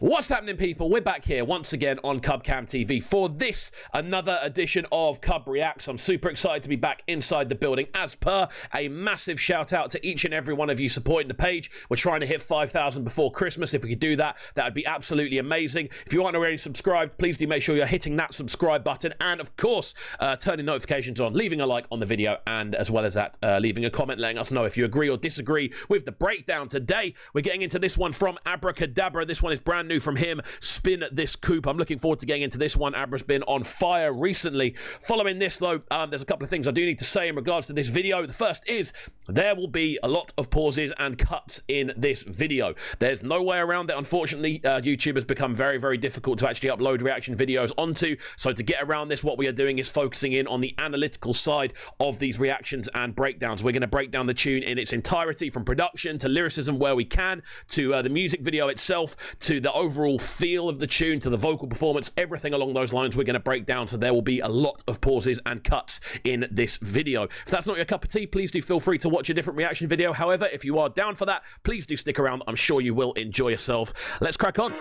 What's happening, people? We're back here once again on CubCamTV for this, another edition of CubReacts. I'm super excited to be back inside the building. As per, a massive shout out to each and every one of you supporting the page. We're trying to hit 5,000 before Christmas. If we could do that, that would be absolutely amazing. If you aren't already subscribed, please do make sure you're hitting that subscribe button and, of course, turning notifications on, leaving a like on the video, and as well as that, leaving a comment letting us know if you agree or disagree with the breakdown. Today, we're getting into this one from Abra Cadabra. This one is brand new from him, Spin This Coup. I'm looking forward to getting into this one. Abra's been on fire recently. Following this, though, there's a couple of things I do need to say in regards to this video. The first is there will be a lot of pauses and cuts in this video. There's no way around it. Unfortunately, YouTube has become very, very difficult to actually upload reaction videos onto. So to get around this, what we are doing is focusing in on the analytical side of these reactions and breakdowns. We're going to break down the tune in its entirety, from production to lyricism where we can, to the music video itself, to the overall feel of the tune, to the vocal performance, everything along those lines we're going to break down. So there will be a lot of pauses and cuts in this video. If that's not your cup of tea, please do feel free to watch a different reaction video. However, if you are down for that, please do stick around. I'm sure you will enjoy yourself. Let's crack on.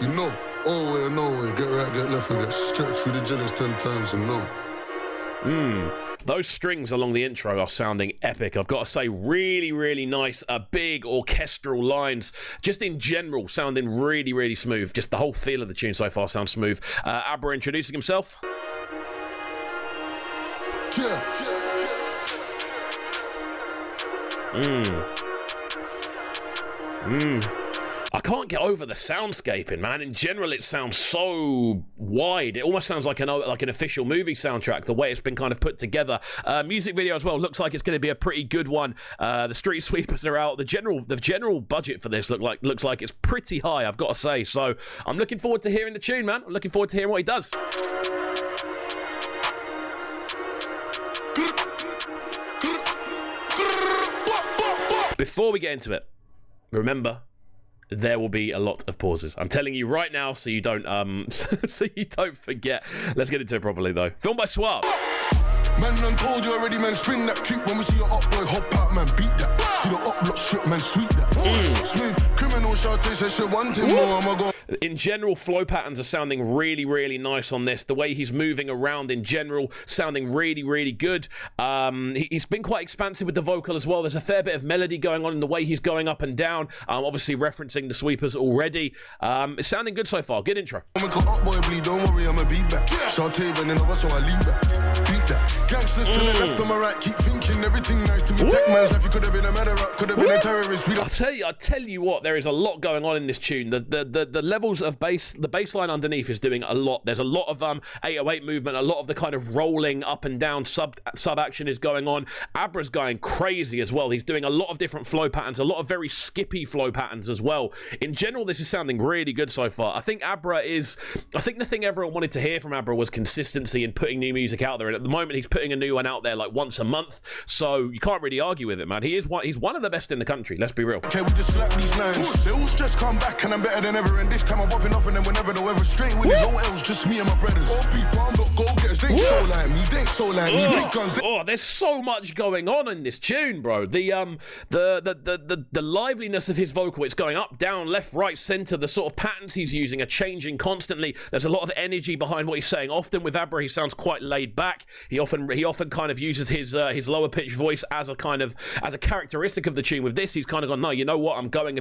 You know, all way or no way, get right, get left, and get stretched through the jealous 10 times and no. Those strings along the intro are sounding epic. I've got to say, really, really nice. Big orchestral lines. Just in general, sounding really, really smooth. Just the whole feel of the tune so far sounds smooth. Abra introducing himself. Yeah. I can't get over the soundscaping, man. In general, it sounds so wide. It almost sounds like an official movie soundtrack, the way it's been kind of put together. Music video as well looks like it's going to be a pretty good one. The street sweepers are out. The general budget for this looks like it's pretty high, I've got to say. So I'm looking forward to hearing the tune, man. I'm looking forward to hearing what he does. Before we get into it, remember, there will be a lot of pauses. I'm telling you right now, so you don't so you don't forget. Let's get into it properly, though. Filmed by Suave. Man, done told you already, man. Spin that cute when we see your up boy hop out, man. Beat that. See the up block strip, man. Sweep that. Smooth criminal shot. Say shit one thing more. I'ma go. In general, flow patterns are sounding really, really nice on this. The way he's moving around in general, sounding really, really good. He's been quite expansive with the vocal as well. There's a fair bit of melody going on in the way he's going up and down. Obviously referencing the sweepers already. It's sounding good so far. Good intro. I'ma go up boy bleed. Don't worry, I'ma be back. Saute bending over, so I lean back. Beat that. Gangsters to the left, on my right. Keep thinking everything nice. To attack man's life. You could have been a murderer, could have been a terrorist. I tell you what, there is a lot going on in this tune. The levels of bass, the bass line underneath is doing a lot. There's a lot of 808 movement, a lot of the kind of rolling up and down sub action is going on. Abra's going crazy as well. He's doing a lot of different flow patterns, a lot of very skippy flow patterns as well. In general, this is sounding really good so far. I think the thing everyone wanted to hear from Abra was consistency in putting new music out there. And at the moment, he's putting a new one out there like once a month. So you can't really argue with it, man. He's one of the best in the country. Let's be real. Okay, we just slap these lines. They all just come back and I'm better than ever. And this time I'm popping off and then whenever the weather straight with his own L's, just me and my brothers. All people, I'm not go-getters. They ain't so like me. They ain't so like me. Big guns. Oh, there's so much going on in this tune, bro. The liveliness of his vocal, it's going up, down, left, right, center. The sort of patterns he's using are changing constantly. There's a lot of energy behind what he's saying. Often with Abra, he sounds quite laid back. He often kind of uses his lower pitch voice as a characteristic of the tune. With this, he's kind of gone, no, you know what? I'm going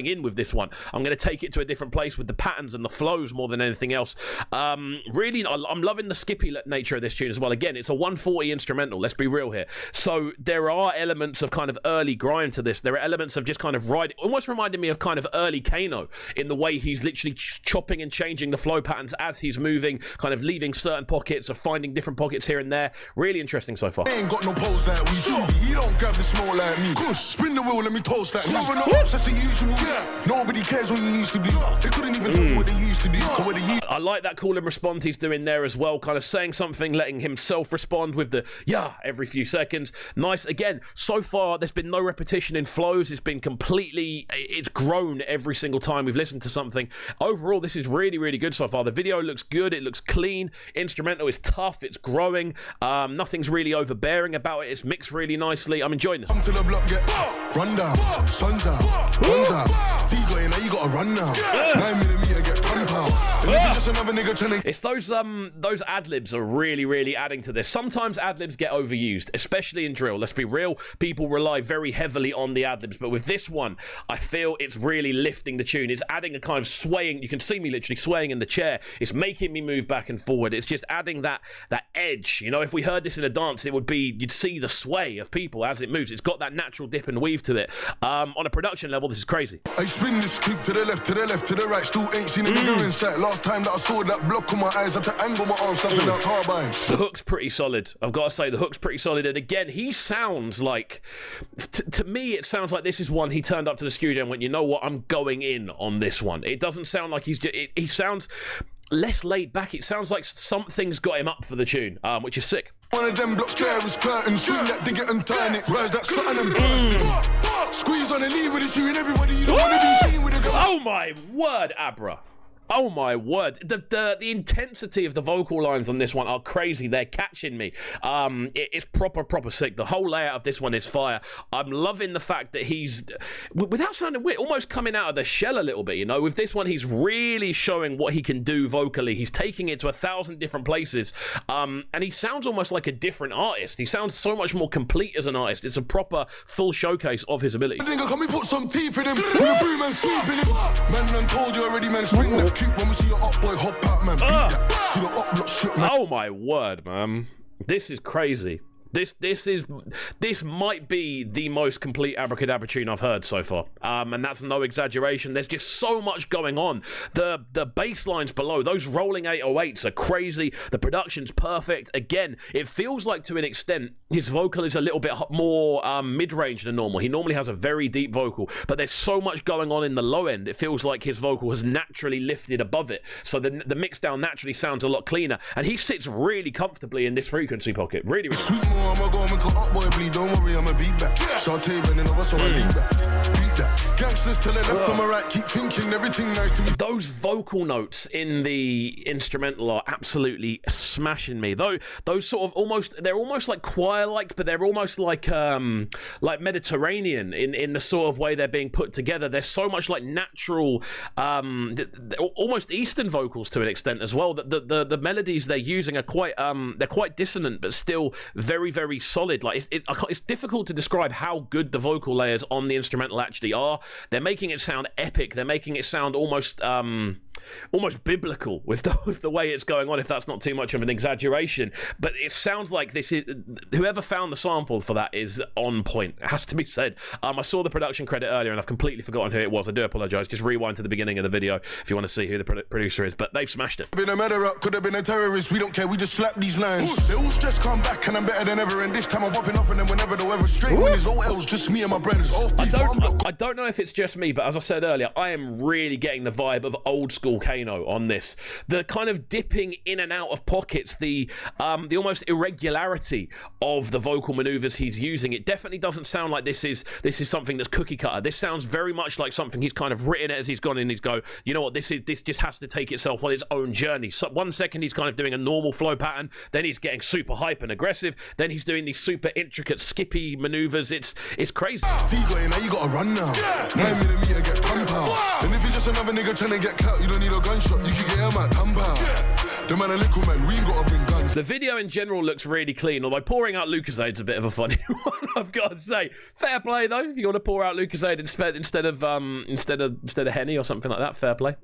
in with this one. I'm going to take it to a different place with the patterns and the flows more than anything else. Really, I'm loving the skippy nature of this tune as well. Again, it's a 140 instrumental. Let's be real here. So there are elements of kind of early grime to this. There are elements of just kind of riding, almost reminding me of kind of early Kano in the way he's literally chopping and changing the flow patterns as he's moving, kind of leaving certain pockets or finding different pockets here and there. Really interesting so far. They ain't got no pose like we do. You don't grab the small like me. Spin the wheel, let me toast that. Never know, that's the usual. Nobody cares what you used to be. They couldn't even tell you what they used to be. I like that call and respond he's doing there as well, kind of saying something, letting himself respond with the every few seconds. Nice. Again, so far there's been no repetition in flows. It's grown every single time we've listened to something. Overall, this is really, really good so far. The video looks good. It looks clean. Instrumental is tough. It's growing. Nothing's really overbearing about it. It's mixed really nice. honestly, I'm enjoying this. Come to the block, get run down, sun's out, guns out. T-got in, now you gotta run now. 9mm, get pump out. And if it's just another nigga trying to... It's those ad-libs are really adding to this. Sometimes ad-libs get overused, especially in drill. Let's be real, people rely very heavily on the ad-libs, but with this one, I feel it's really lifting the tune. It's adding a kind of swaying. You can see me literally swaying in the chair. It's making me move back and forward. It's just adding that edge. You know, if we heard this in a dance, it would be, you'd see the sway of people as it moves. It's got that natural dip and weave to it. On a production level, this is crazy. I spin this coup to the left, to the left, to the right. Still ain't seen a nigga in sight. Last time that I saw that block on my eyes, I had to angle my arms up in that carbine. The hook's pretty solid. I've got to say, the hook's pretty solid. And again, he sounds like, to me, it sounds like this is one he turned up to the studio and went, you know what, I'm going in on this one. It doesn't sound like he's just, he sounds less laid back. It sounds like something's got him up for the tune, which is sick. One of them blocks there is curtain. Swing that, dig it and turn it. Rise that something and burst it. Squeeze on the lead with it, you and everybody. You don't want to be seen with a girl. Oh my word, Abra. Oh my word, the intensity of the vocal lines on this one are crazy. They're catching me. It's proper sick. The whole layout of this one is fire. I'm loving the fact that he's, without sounding weird, almost coming out of the shell a little bit, you know. With this one, he's really showing what he can do vocally. He's taking it to 1,000 different places, and he sounds almost like a different artist. He sounds so much more complete as an artist. It's a proper full showcase of his ability. Nigga, can we put some teeth in him? With a broom and sweep in him. Man, done told you already, man. Spring that. When we see your up boy hop out, man, beat that. See the up block shit, man. Oh my word, man. This is crazy. This might be the most complete Abra Cadabra tune I've heard so far, and that's no exaggeration. There's just so much going on. The bass lines below, those rolling 808s are crazy. The production's perfect. Again, it feels like to an extent his vocal is a little bit more mid-range than normal. He normally has a very deep vocal, but there's so much going on in the low end. It feels like his vocal has naturally lifted above it, so the mix down naturally sounds a lot cleaner, and he sits really comfortably in this frequency pocket. Really. I'ma go and make a up boy bleed. Don't worry, I'ma beat back. Saute bending over, so I lean back. Beat that. Gangsters to the left, on my right. Keep thinking everything nice to me. Those vocal notes in the instrumental are absolutely smashing me. Those sort of almost, they're almost like choir-like, but they're almost like Mediterranean in the sort of way they're being put together. They're so much like natural, almost Eastern vocals to an extent as well. The melodies they're using are quite, they're quite dissonant, but still very solid. Like it's difficult to describe how good the vocal layers on the instrumental actually are. They're making it sound epic. They're making it sound almost biblical with the way it's going on, if that's not too much of an exaggeration. But it sounds like this is, whoever found the sample for that is on point. It has to be said. I saw the production credit earlier and I've completely forgotten who it was. I do apologize. Just rewind to the beginning of the video if you want to see who the producer is. But they've smashed it. Been a murderer, could have been a terrorist. We don't care. We just slap these lines. They all just come back and I'm better than ever. And this time I'm popping off and then whenever the weather straight when there's no else, just me and my brothers. I don't know if it's just me, but as I said earlier, I am really getting the vibe of old school Kano on this. The kind of dipping in and out of pockets, the almost irregularity of the vocal maneuvers he's using. It definitely doesn't sound like this is something that's cookie cutter. This sounds very much like something he's kind of written as he's gone in. He's go, you know what, this just has to take itself on its own journey. So 1 second he's kind of doing a normal flow pattern, then he's getting super hype and aggressive, then he's doing these super intricate skippy maneuvers. It's crazy. T-got in, now you gotta run now. 9mm, get pump out. And if it's just another nigga trying to get clout, you don't need a gunshot. You can get him at Tamba. The man a little man, we ain't gotta bring guns. The video in general looks really clean, although pouring out Lucasade's a bit of a funny one, I've got to say. Fair play though, if you want to pour out Lucasade instead of Henny or something like that, fair play.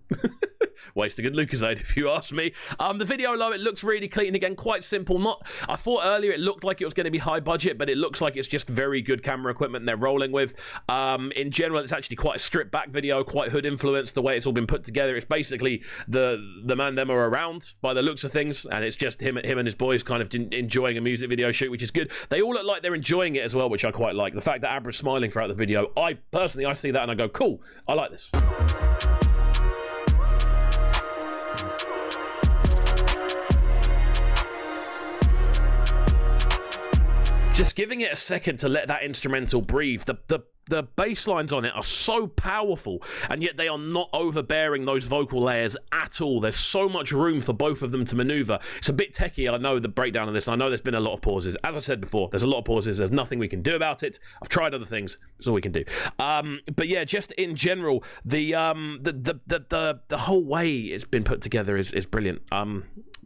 Waste a good Lucasade, if you ask me. The video, though, it looks really clean. Again, quite simple. I thought earlier it looked like it was going to be high budget, but it looks like it's just very good camera equipment they're rolling with. In general, it's actually quite a stripped back video, quite hood influenced, the way it's all been put together. It's basically the man them are around by the looks of things, and it's just him and his boys kind of enjoying a music video shoot, which is good. They all look like they're enjoying it as well, which I quite like. The fact that Abra's smiling throughout the video, I see that and I go, cool, I like this. Just giving it a second to let that instrumental breathe. The the bass lines on it are so powerful, and yet they are not overbearing those vocal layers at all. There's so much room for both of them to maneuver. It's a bit techie, I know, the breakdown of this. I know there's been a lot of pauses. As I said before, there's a lot of pauses. There's nothing we can do about it. I've tried other things. That's all we can do. But yeah, just in general, the whole way it's been put together is brilliant.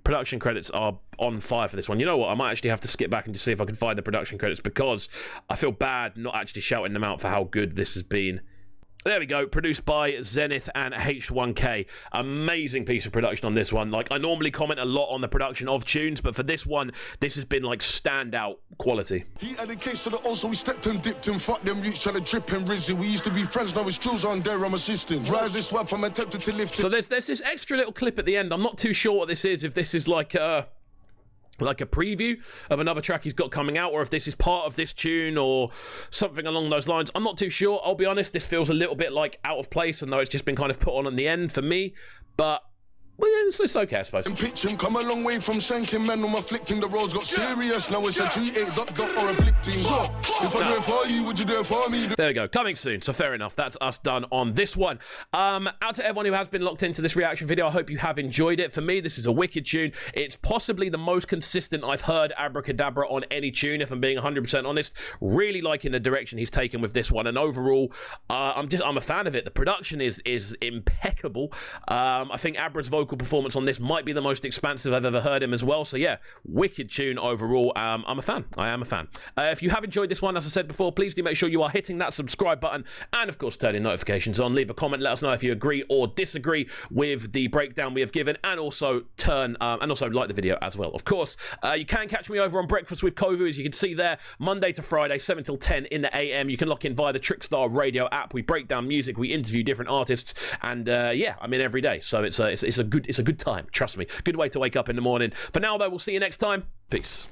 Production credits are on fire for this one. You know what? I might actually have to skip back and just see if I can find the production credits, because I feel bad not actually shouting them out for how good this has been. There we go. Produced by Zenith and H1K. Amazing piece of production on this one. Like, I normally comment a lot on the production of tunes, but for this one, this has been like standout quality. He had a case of the also we stepped and dipped and fucked them youths trying to trip and rizzy. We used to be friends, now it's drills on there, I'm assisting. Rise this swap, I'm attempted to lift it. So there's this extra little clip at the end. I'm not too sure what this is, if this is like a preview of another track he's got coming out, or if this is part of this tune or something along those lines. I'm not too sure, I'll be honest. This feels a little bit like out of place, and though it's just been kind of put on the end for me, but well, it's okay, I suppose. Pitch him, come a long way from shanking men, I'm afflicting, the roads got serious, now it's a 3-8 or a afflicting. So, if I do it for you, would you do it for me? There we go, coming soon, so fair enough, that's us done on this one. Out to everyone who has been locked into this reaction video, I hope you have enjoyed it. For me, this is a wicked tune. It's possibly the most consistent I've heard Abra Cadabra on any tune, if I'm being 100% honest. Really liking the direction he's taken with this one, and overall, I'm a fan of it. The production is impeccable. I think Abra's vocal performance on this might be the most expansive I've ever heard him as well. So yeah, wicked tune overall. I'm a fan. I am a fan. If you have enjoyed this one, as I said before, please do make sure you are hitting that subscribe button, and of course turning notifications on. Leave a comment, let us know if you agree or disagree with the breakdown we have given, and also like the video as well. Of course, you can catch me over on Breakfast with Kovu, as you can see there, Monday to Friday, 7 till 10 in the AM. You can lock in via the Trickstar radio app. We break down music, we interview different artists, and yeah, I'm in every day, so it's a good time, trust me. Good way to wake up in the morning. For now though, we'll see you next time. Peace.